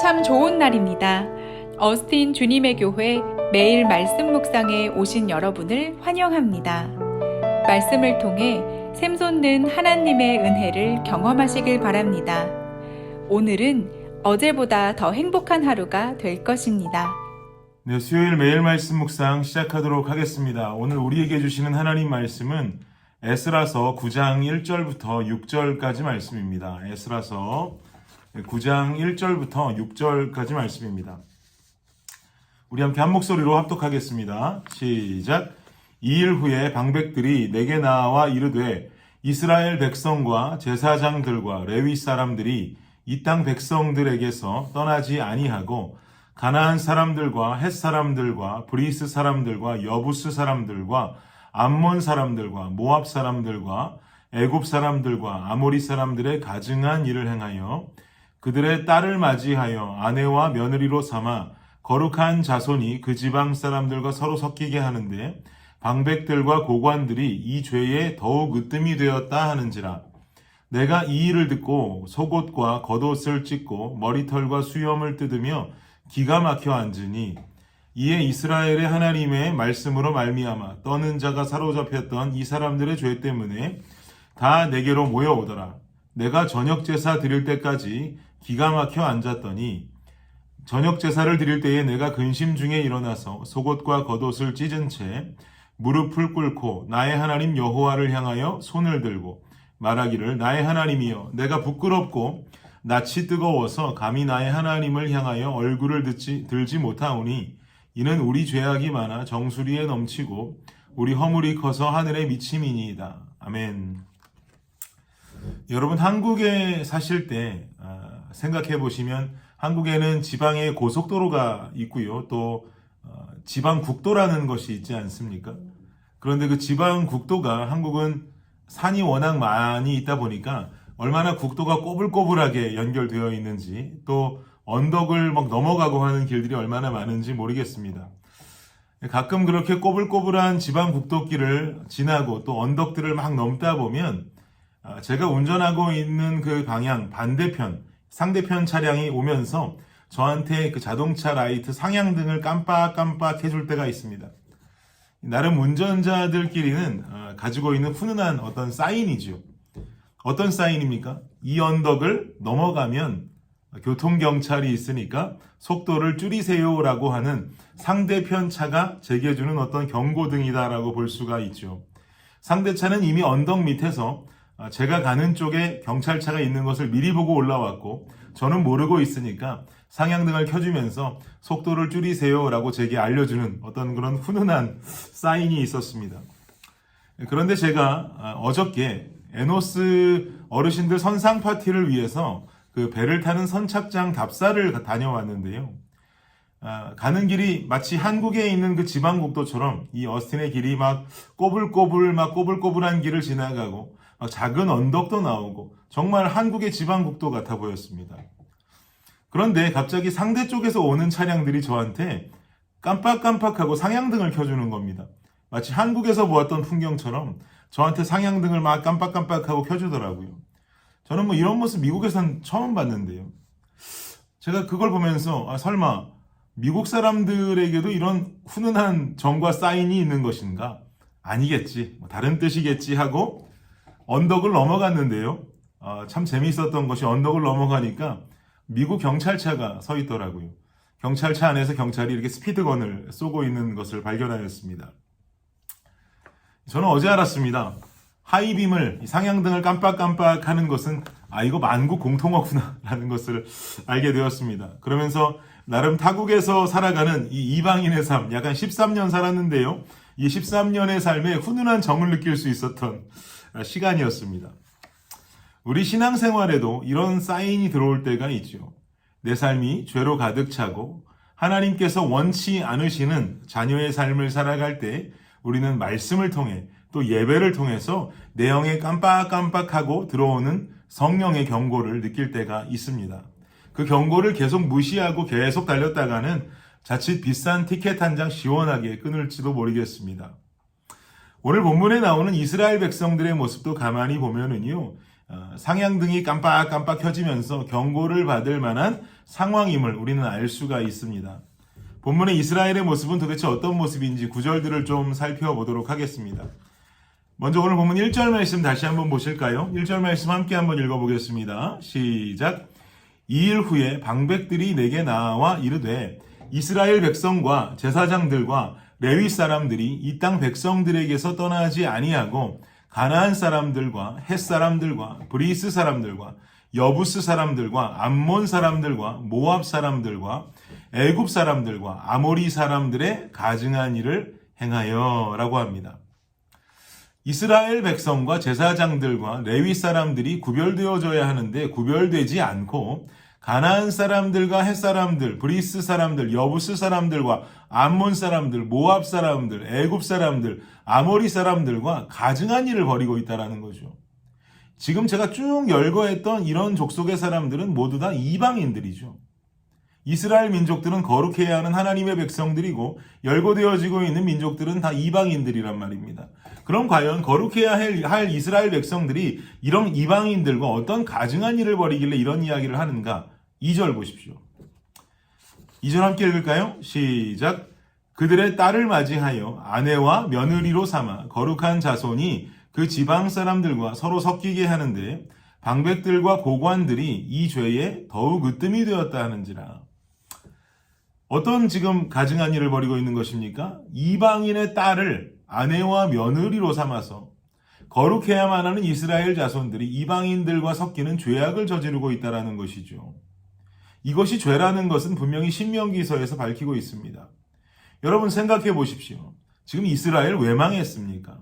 참 좋은 날입니다. 어스틴 주님의 교회 매일 말씀 묵상에 오신 여러분을 환영합니다. 말씀을 통해 샘솟는 하나님의 은혜를 경험하시길 바랍니다. 오늘은 어제보다 더 행복한 하루가 될 것입니다. 네, 수요일 매일 말씀 묵상 시작하도록 하겠습니다. 오늘 우리에게 주시는 하나님 말씀은 에스라서 9장 1절부터 6절까지 말씀입니다. 에스라서 9장 1절부터 6절까지 말씀입니다. 우리 함께 한 목소리로 합독하겠습니다. 시작. 2일 후에 방백들이 내게 나와 이르되 이스라엘 백성과 제사장들과 레위 사람들이 이 땅 백성들에게서 떠나지 아니하고 가나안 사람들과 헷 사람들과 브리스 사람들과 여부스 사람들과 암몬 사람들과 모압 사람들과 애굽 사람들과 아모리 사람들의 가증한 일을 행하여 그들의 딸을 맞이하여 아내와 며느리로 삼아 거룩한 자손이 그 지방 사람들과 서로 섞이게 하는데 방백들과 고관들이 이 죄에 더욱 으뜸이 되었다 하는지라. 내가 이 일을 듣고 속옷과 겉옷을 찢고 머리털과 수염을 뜯으며 기가 막혀 앉으니 이에 이스라엘의 하나님의 말씀으로 말미암아 떠는 자가 사로잡혔던 이 사람들의 죄 때문에 다 내게로 모여오더라. 내가 저녁 제사 드릴 때까지 기가 막혀 앉았더니 저녁 제사를 드릴 때에 내가 근심 중에 일어나서 속옷과 겉옷을 찢은 채 무릎을 꿇고 나의 하나님 여호와를 향하여 손을 들고 말하기를 나의 하나님이여 내가 부끄럽고 낯이 뜨거워서 감히 나의 하나님을 향하여 얼굴을 들지 못하오니 이는 우리 죄악이 많아 정수리에 넘치고 우리 허물이 커서 하늘에 미침이니이다. 아멘. 여러분 한국에 사실 때 생각해 보시면 한국에는 지방에 고속도로가 있고요. 또 지방국도라는 것이 있지 않습니까? 그런데 그 지방국도가 한국은 산이 워낙 많이 있다 보니까 얼마나 국도가 꼬불꼬불하게 연결되어 있는지 또 언덕을 막 넘어가고 하는 길들이 얼마나 많은지 모르겠습니다. 가끔 그렇게 꼬불꼬불한 지방국도길을 지나고 또 언덕들을 막 넘다 보면 제가 운전하고 있는 그 방향 반대편 상대편 차량이 오면서 저한테 그 자동차 라이트 상향등을 깜빡깜빡 해줄 때가 있습니다. 나름 운전자들끼리는 가지고 있는 훈훈한 어떤 사인이죠. 어떤 사인입니까? 이 언덕을 넘어가면 교통경찰이 있으니까 속도를 줄이세요라고 하는 상대편 차가 제게 주는 어떤 경고등이다라고 볼 수가 있죠. 상대차는 이미 언덕 밑에서 제가 가는 쪽에 경찰차가 있는 것을 미리 보고 올라왔고 저는 모르고 있으니까 상향등을 켜주면서 속도를 줄이세요라고 제게 알려주는 어떤 그런 훈훈한 사인이 있었습니다. 그런데 제가 어저께 에노스 어르신들 선상 파티를 위해서 그 배를 타는 선착장 답사를 다녀왔는데요. 가는 길이 마치 한국에 있는 그 지방국도처럼 이 어스틴의 길이 막 꼬불꼬불한 길을 지나가고 막 작은 언덕도 나오고 정말 한국의 지방국도 같아 보였습니다. 그런데 갑자기 상대 쪽에서 오는 차량들이 저한테 깜빡깜빡하고 상향등을 켜주는 겁니다. 마치 한국에서 보았던 풍경처럼 저한테 상향등을 막 깜빡깜빡하고 켜주더라고요. 저는 이런 모습 미국에선 처음 봤는데요. 제가 그걸 보면서 설마 미국 사람들에게도 이런 훈훈한 정과 사인이 있는 것인가? 아니겠지. 다른 뜻이겠지 하고 언덕을 넘어갔는데요. 참 재미있었던 것이 언덕을 넘어가니까 미국 경찰차가 서 있더라고요. 경찰차 안에서 경찰이 이렇게 스피드건을 쏘고 있는 것을 발견하였습니다. 저는 어제 알았습니다. 하이빔을 상향등을 깜빡깜빡 하는 것은 이거 만국 공통어구나 라는 것을 알게 되었습니다. 그러면서 나름 타국에서 살아가는 이 이방인의 삶 약간 13년 살았는데요. 이 13년의 삶에 훈훈한 정을 느낄 수 있었던 시간이었습니다. 우리 신앙생활에도 이런 사인이 들어올 때가 있죠. 내 삶이 죄로 가득 차고 하나님께서 원치 않으시는 자녀의 삶을 살아갈 때 우리는 말씀을 통해 또 예배를 통해서 내 영에 깜빡깜빡하고 들어오는 성령의 경고를 느낄 때가 있습니다. 그 경고를 계속 무시하고 계속 달렸다가는 자칫 비싼 티켓 한 장 시원하게 끊을지도 모르겠습니다. 오늘 본문에 나오는 이스라엘 백성들의 모습도 가만히 보면은요, 상향등이 깜빡깜빡 켜지면서 경고를 받을 만한 상황임을 우리는 알 수가 있습니다. 본문의 이스라엘의 모습은 도대체 어떤 모습인지 구절들을 좀 살펴보도록 하겠습니다. 먼저 오늘 본문 1절 말씀 다시 한번 보실까요? 1절 말씀 함께 한번 읽어보겠습니다. 시작. 2일 후에 방백들이 내게 나와 이르되 이스라엘 백성과 제사장들과 레위 사람들이 이 땅 백성들에게서 떠나지 아니하고 가나안 사람들과 헷 사람들과 브리스 사람들과 여부스 사람들과 암몬 사람들과 모압 사람들과 애굽 사람들과 아모리 사람들의 가증한 일을 행하여 라고 합니다. 이스라엘 백성과 제사장들과 레위 사람들이 구별되어져야 하는데 구별되지 않고 가나안 사람들과 헷 사람들, 브리스 사람들, 여부스 사람들과 암몬 사람들, 모압 사람들, 애굽 사람들, 아모리 사람들과 가증한 일을 벌이고 있다는 거죠. 지금 제가 쭉 열거했던 이런 족속의 사람들은 모두 다 이방인들이죠. 이스라엘 민족들은 거룩해야 하는 하나님의 백성들이고 열거되어지고 있는 민족들은 다 이방인들이란 말입니다. 그럼 과연 거룩해야 할 이스라엘 백성들이 이런 이방인들과 어떤 가증한 일을 벌이길래 이런 이야기를 하는가? 2절 보십시오. 2절 함께 읽을까요? 시작. 그들의 딸을 맞이하여 아내와 며느리로 삼아 거룩한 자손이 그 지방 사람들과 서로 섞이게 하는데 방백들과 고관들이 이 죄에 더욱 으뜸이 되었다 하는지라. 어떤 지금 가증한 일을 벌이고 있는 것입니까? 이방인의 딸을 아내와 며느리로 삼아서 거룩해야만 하는 이스라엘 자손들이 이방인들과 섞이는 죄악을 저지르고 있다는 것이죠. 이것이 죄라는 것은 분명히 신명기서에서 밝히고 있습니다. 여러분 생각해 보십시오. 지금 이스라엘 왜 망했습니까?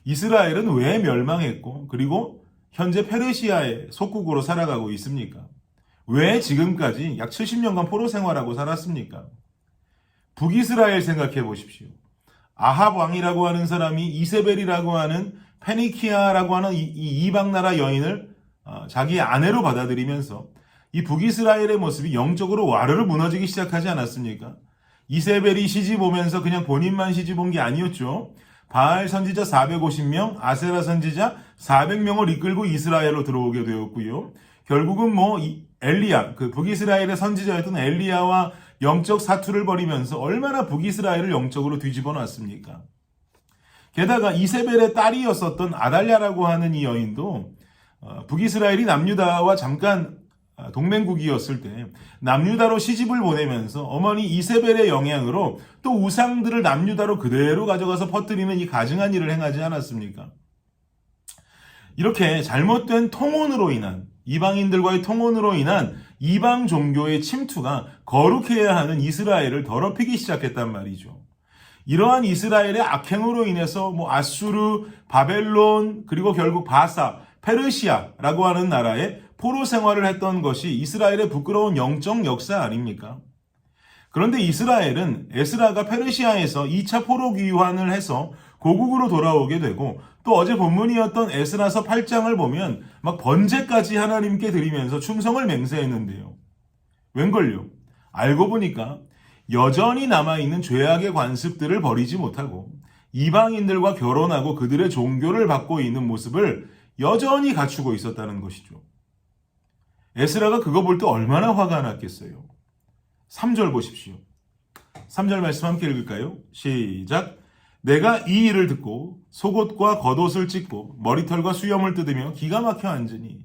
이스라엘은 왜 멸망했고 그리고 현재 페르시아의 속국으로 살아가고 있습니까? 왜 지금까지 약 70년간 포로 생활하고 살았습니까? 북이스라엘 생각해 보십시오. 아합 왕이라고 하는 사람이 이세벨이라고 하는 페니키아라고 하는 이 이방 나라 여인을 자기의 아내로 받아들이면서 이 북이스라엘의 모습이 영적으로 와르르 무너지기 시작하지 않았습니까? 이세벨이 시집 오면서 그냥 본인만 시집 온 게 아니었죠. 바알 선지자 450명, 아세라 선지자 400명을 이끌고 이스라엘로 들어오게 되었고요. 결국은 엘리야, 그 북이스라엘의 선지자였던 엘리야와 영적 사투를 벌이면서 얼마나 북이스라엘을 영적으로 뒤집어 놨습니까? 게다가 이세벨의 딸이었었던 아달랴라고 하는 이 여인도 북이스라엘이 남유다와 잠깐 동맹국이었을 때 남유다로 시집을 보내면서 어머니 이세벨의 영향으로 또 우상들을 남유다로 그대로 가져가서 퍼뜨리는 이 가증한 일을 행하지 않았습니까? 이렇게 잘못된 통혼으로 인한 이방인들과의 통혼으로 인한 이방 종교의 침투가 거룩해야 하는 이스라엘을 더럽히기 시작했단 말이죠. 이러한 이스라엘의 악행으로 인해서 아수르, 바벨론, 그리고 결국 바사, 페르시아라고 하는 나라에 포로 생활을 했던 것이 이스라엘의 부끄러운 영적 역사 아닙니까? 그런데 이스라엘은 에스라가 페르시아에서 2차 포로 귀환을 해서 고국으로 돌아오게 되고 또 어제 본문이었던 에스라서 8장을 보면 막 번제까지 하나님께 드리면서 충성을 맹세했는데요. 웬걸요? 알고 보니까 여전히 남아있는 죄악의 관습들을 버리지 못하고 이방인들과 결혼하고 그들의 종교를 받고 있는 모습을 여전히 갖추고 있었다는 것이죠. 에스라가 그거 볼 때 얼마나 화가 났겠어요. 3절 보십시오. 3절 말씀 함께 읽을까요? 시작. 내가 이 일을 듣고 속옷과 겉옷을 찢고 머리털과 수염을 뜯으며 기가 막혀 앉으니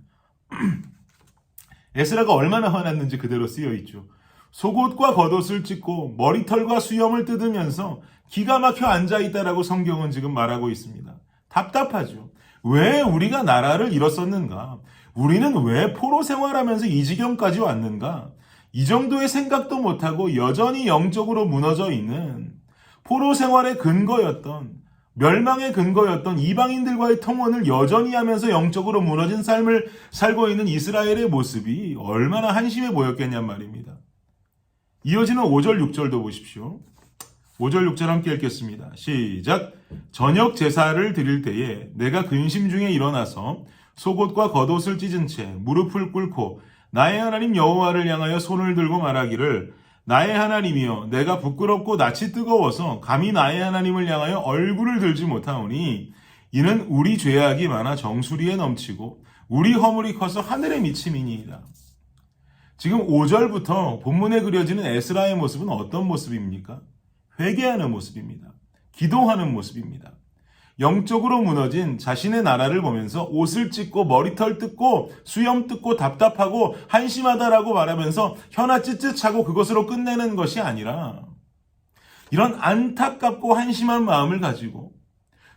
에스라가 얼마나 화났는지 그대로 쓰여 있죠. 속옷과 겉옷을 찢고 머리털과 수염을 뜯으면서 기가 막혀 앉아있다라고 성경은 지금 말하고 있습니다. 답답하죠. 왜 우리가 나라를 잃었었는가? 우리는 왜 포로 생활하면서 이 지경까지 왔는가? 이 정도의 생각도 못하고 여전히 영적으로 무너져 있는 포로 생활의 근거였던 멸망의 근거였던 이방인들과의 통혼을 여전히 하면서 영적으로 무너진 삶을 살고 있는 이스라엘의 모습이 얼마나 한심해 보였겠냔 말입니다. 이어지는 5절 6절도 보십시오. 5절 6절 함께 읽겠습니다. 시작. 저녁 제사를 드릴 때에 내가 근심 중에 일어나서 속옷과 겉옷을 찢은 채 무릎을 꿇고 나의 하나님 여호와를 향하여 손을 들고 말하기를 나의 하나님이여 내가 부끄럽고 낯이 뜨거워서 감히 나의 하나님을 향하여 얼굴을 들지 못하오니 이는 우리 죄악이 많아 정수리에 넘치고 우리 허물이 커서 하늘에 미침이니이다. 지금 5절부터 본문에 그려지는 에스라의 모습은 어떤 모습입니까? 회개하는 모습입니다. 기도하는 모습입니다. 영적으로 무너진 자신의 나라를 보면서 옷을 찢고 머리털 뜯고 수염 뜯고 답답하고 한심하다라고 말하면서 혀나 찌릿하고 그것으로 끝내는 것이 아니라 이런 안타깝고 한심한 마음을 가지고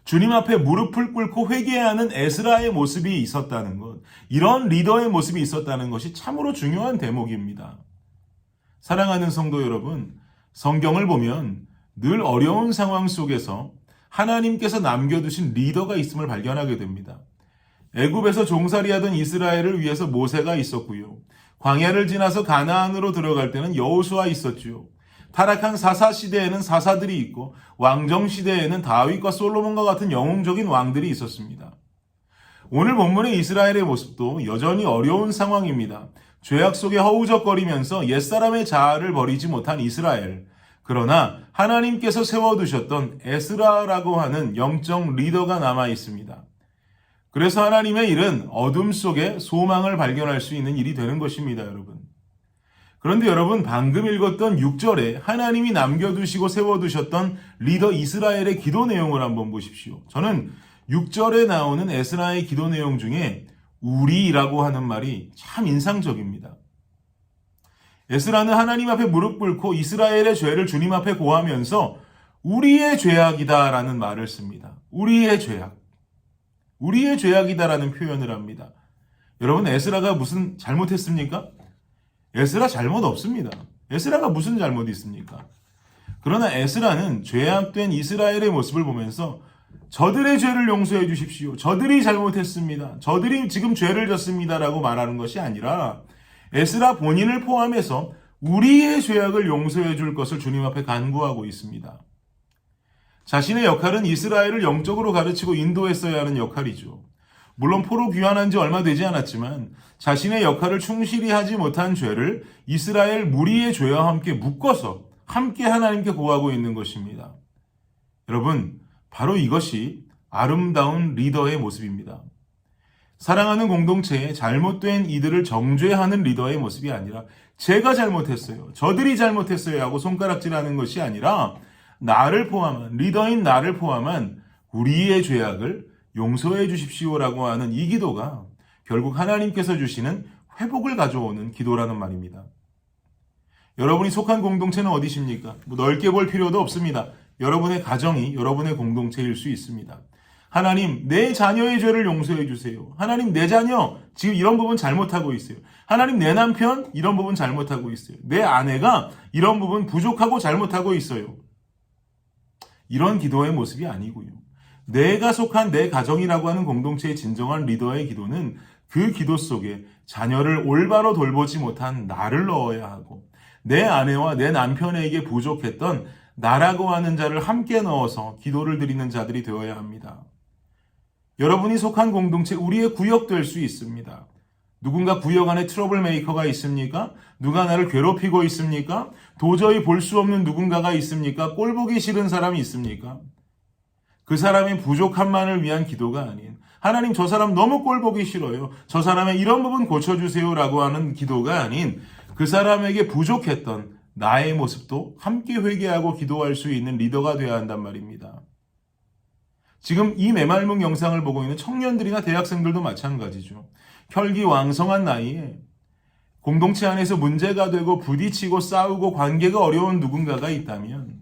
주님 앞에 무릎을 꿇고 회개하는 에스라의 모습이 있었다는 것, 이런 리더의 모습이 있었다는 것이 참으로 중요한 대목입니다. 사랑하는 성도 여러분, 성경을 보면 늘 어려운 상황 속에서 하나님께서 남겨두신 리더가 있음을 발견하게 됩니다. 애굽에서 종살이하던 이스라엘을 위해서 모세가 있었고요. 광야를 지나서 가나안으로 들어갈 때는 여호수아 있었지요. 타락한 사사 시대에는 사사들이 있고 왕정 시대에는 다윗과 솔로몬과 같은 영웅적인 왕들이 있었습니다. 오늘 본문의 이스라엘의 모습도 여전히 어려운 상황입니다. 죄악 속에 허우적거리면서 옛사람의 자아를 버리지 못한 이스라엘. 그러나 하나님께서 세워두셨던 에스라라고 하는 영적 리더가 남아 있습니다. 그래서 하나님의 일은 어둠 속에 소망을 발견할 수 있는 일이 되는 것입니다, 여러분. 그런데 여러분, 방금 읽었던 6절에 하나님이 남겨두시고 세워두셨던 리더 이스라엘의 기도 내용을 한번 보십시오. 저는 6절에 나오는 에스라의 기도 내용 중에 우리라고 하는 말이 참 인상적입니다. 에스라는 하나님 앞에 무릎 꿇고 이스라엘의 죄를 주님 앞에 고하면서 우리의 죄악이다라는 말을 씁니다. 우리의 죄악. 우리의 죄악이다라는 표현을 합니다. 여러분, 에스라가 무슨 잘못했습니까? 에스라 잘못 없습니다. 에스라가 무슨 잘못이 있습니까? 그러나 에스라는 죄악된 이스라엘의 모습을 보면서 저들의 죄를 용서해 주십시오. 저들이 잘못했습니다. 저들이 지금 죄를 졌습니다라고 말하는 것이 아니라 에스라 본인을 포함해서 우리의 죄악을 용서해 줄 것을 주님 앞에 간구하고 있습니다. 자신의 역할은 이스라엘을 영적으로 가르치고 인도했어야 하는 역할이죠. 물론 포로 귀환한 지 얼마 되지 않았지만 자신의 역할을 충실히 하지 못한 죄를 이스라엘 무리의 죄와 함께 묶어서 함께 하나님께 고하고 있는 것입니다. 여러분, 바로 이것이 아름다운 리더의 모습입니다. 사랑하는 공동체에 잘못된 이들을 정죄하는 리더의 모습이 아니라 제가 잘못했어요, 저들이 잘못했어요 하고 손가락질하는 것이 아니라 나를 포함한, 리더인 나를 포함한 우리의 죄악을 용서해 주십시오라고 하는 이 기도가 결국 하나님께서 주시는 회복을 가져오는 기도라는 말입니다. 여러분이 속한 공동체는 어디십니까? 넓게 볼 필요도 없습니다. 여러분의 가정이 여러분의 공동체일 수 있습니다. 하나님, 내 자녀의 죄를 용서해 주세요. 하나님, 내 자녀 지금 이런 부분 잘못하고 있어요. 하나님, 내 남편 이런 부분 잘못하고 있어요. 내 아내가 이런 부분 부족하고 잘못하고 있어요. 이런 기도의 모습이 아니고요. 내가 속한 내 가정이라고 하는 공동체의 진정한 리더의 기도는 그 기도 속에 자녀를 올바로 돌보지 못한 나를 넣어야 하고 내 아내와 내 남편에게 부족했던 나라고 하는 자를 함께 넣어서 기도를 드리는 자들이 되어야 합니다. 여러분이 속한 공동체, 우리의 구역 될 수 있습니다. 누군가 구역 안에 트러블 메이커가 있습니까? 누가 나를 괴롭히고 있습니까? 도저히 볼 수 없는 누군가가 있습니까? 꼴 보기 싫은 사람이 있습니까? 그 사람의 부족함만을 위한 기도가 아닌 하나님, 저 사람 너무 꼴 보기 싫어요. 저 사람의 이런 부분 고쳐주세요라고 하는 기도가 아닌 그 사람에게 부족했던 나의 모습도 함께 회개하고 기도할 수 있는 리더가 되어야 한단 말입니다. 지금 이 메말문 영상을 보고 있는 청년들이나 대학생들도 마찬가지죠. 혈기왕성한 나이에 공동체 안에서 문제가 되고 부딪히고 싸우고 관계가 어려운 누군가가 있다면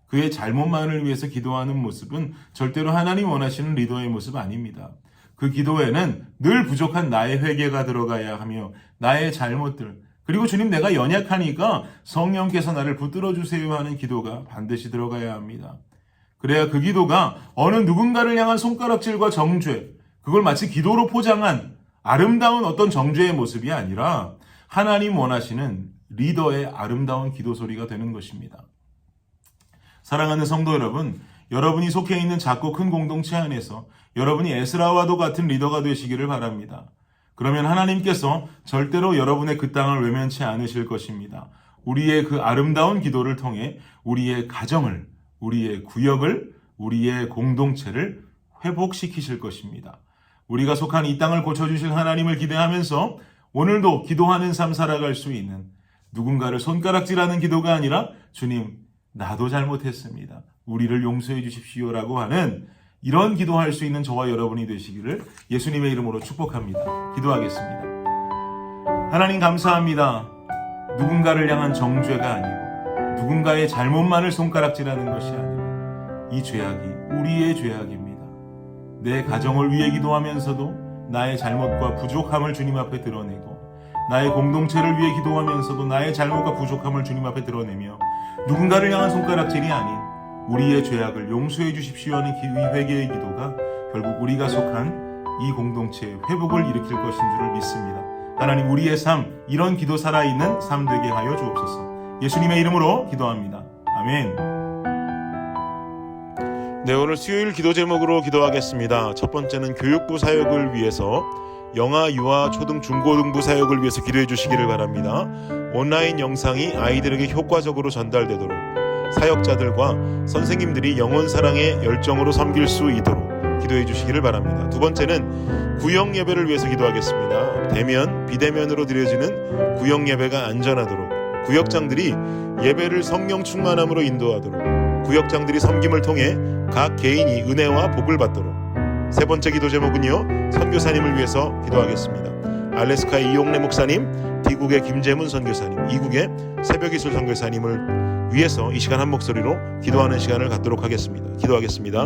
그의 잘못만을 위해서 기도하는 모습은 절대로 하나님 원하시는 리더의 모습 아닙니다. 그 기도에는 늘 부족한 나의 회개가 들어가야 하며 나의 잘못들, 그리고 주님, 내가 연약하니까 성령께서 나를 붙들어 주세요 하는 기도가 반드시 들어가야 합니다. 그래야 그 기도가 어느 누군가를 향한 손가락질과 정죄, 그걸 마치 기도로 포장한 아름다운 어떤 정죄의 모습이 아니라 하나님 원하시는 리더의 아름다운 기도 소리가 되는 것입니다. 사랑하는 성도 여러분, 여러분이 속해 있는 작고 큰 공동체 안에서 여러분이 에스라와도 같은 리더가 되시기를 바랍니다. 그러면 하나님께서 절대로 여러분의 그 땅을 외면치 않으실 것입니다. 우리의 그 아름다운 기도를 통해 우리의 가정을, 우리의 구역을, 우리의 공동체를 회복시키실 것입니다. 우리가 속한 이 땅을 고쳐주실 하나님을 기대하면서 오늘도 기도하는 삶 살아갈 수 있는, 누군가를 손가락질하는 기도가 아니라 주님, 나도 잘못했습니다. 우리를 용서해 주십시오라고 하는 이런 기도할 수 있는 저와 여러분이 되시기를 예수님의 이름으로 축복합니다. 기도하겠습니다. 하나님 감사합니다. 누군가를 향한 정죄가 아니고 누군가의 잘못만을 손가락질하는 것이 아니라 이 죄악이 우리의 죄악입니다. 내 가정을 위해 기도하면서도 나의 잘못과 부족함을 주님 앞에 드러내고, 나의 공동체를 위해 기도하면서도 나의 잘못과 부족함을 주님 앞에 드러내며, 누군가를 향한 손가락질이 아닌 우리의 죄악을 용서해 주십시오 하는 이 회개의 기도가 결국 우리가 속한 이 공동체의 회복을 일으킬 것인 줄을 믿습니다. 하나님, 우리의 삶, 이런 기도 살아있는 삶 되게 하여 주옵소서. 예수님의 이름으로 기도합니다. 아멘. 네, 오늘 수요일 기도 제목으로 기도하겠습니다. 첫 번째는 교육부 사역을 위해서, 영아, 유아, 초등, 중고등부 사역을 위해서 기도해 주시기를 바랍니다. 온라인 영상이 아이들에게 효과적으로 전달되도록, 사역자들과 선생님들이 영혼 사랑의 열정으로 섬길 수 있도록 기도해 주시기를 바랍니다. 두 번째는 구역 예배를 위해서 기도하겠습니다. 대면, 비대면으로 드려지는 구역 예배가 안전하도록, 구역장들이 예배를 성령 충만함으로 인도하도록, 구역장들이 섬김을 통해 각 개인이 은혜와 복을 받도록. 세 번째 기도 제목은요, 선교사님을 위해서 기도하겠습니다. 알래스카의 이용래 목사님, 미국의 김재문 선교사님, 이국의 새벽이슬 선교사님을 위해서 이 시간 한 목소리로 기도하는 시간을 갖도록 하겠습니다. 기도하겠습니다.